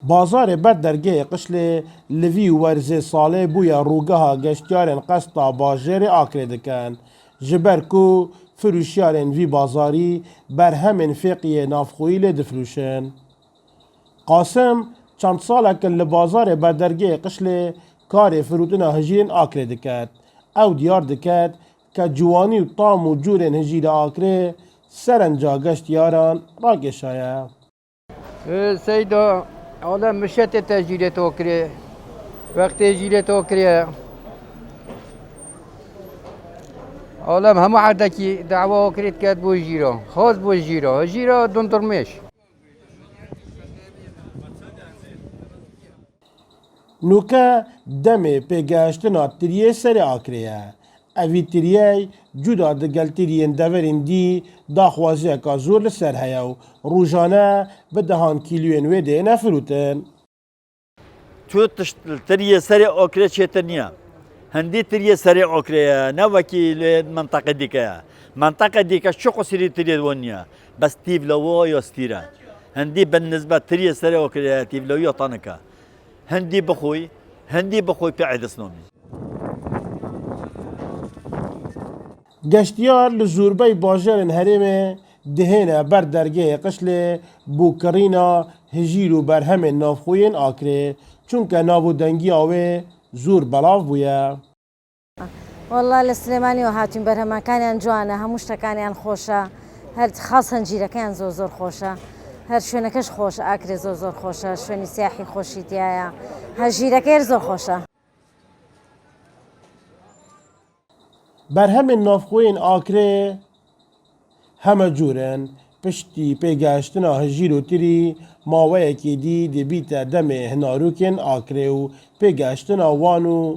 بازار بر درگه قشل لوی ورزه ساله بویا روگها گشتیارن قسطا باجر آکره دکن جبر کو فروشیارن وی بازاری بر همین فقیه نافخویی لدفروشن. قاسم چند ساله که لبازار بر درگه قشل کار فروتنا هجیرن آکره دکد او دیار دکد که جوانی و طام و جورن هجیر آکره سرنجا گشتیاران را گشایه. سيدا حالا مشت تجیل توکری وقت تجیل توکری حالا همه عردکی دعوا کرد کرد بو جیرا خاص بو جیرا جیرا دندرمش نوکه دم پیگشتنا تریه سر آکریه. اوی تریه جدا دگل تریین دورین دی داخوازی که زور لسر هیو روزانه به دهان کیلوین ویده نفروتن. تو تريه سريع أوكرا شيتنيا هندي تريه سريع أوكرا نوكي منطقة ديكا منطقة ديكا شو سري تريه ونيا بس تيف لو يستيرا هندي بالنسبة تريه سريع أوكرا تيف لو يطانكا هندي بخوي بعد سنومي گشتیار لزوربای باجرن هرمه دهنه بر درگه قشل بوکرینا هجیرو بر همه نافخوین آکره چونکه نابو دنگی آوه زور بلاف بویا. والله السليماني وهاتين برهما كان جوانا هموش كان خوشة هر خاص هنجيرة كان زور خوشة هر شونكش خوش أكل زور خوشة شوني سياحي خوشي تيايا هجيرة كير زور خوشة بر همه نافخوین آکره همه جورن پشتی پیگشتنا هجیر و تری ماوه که دی بیت دم هناروکن آکره و پیگشتنا وانو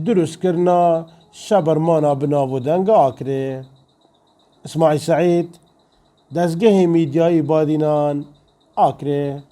درست کرنا شبرمانا بناو دنگ آکره. اسماعیل سعید دزگه میدیای بادینان آکره.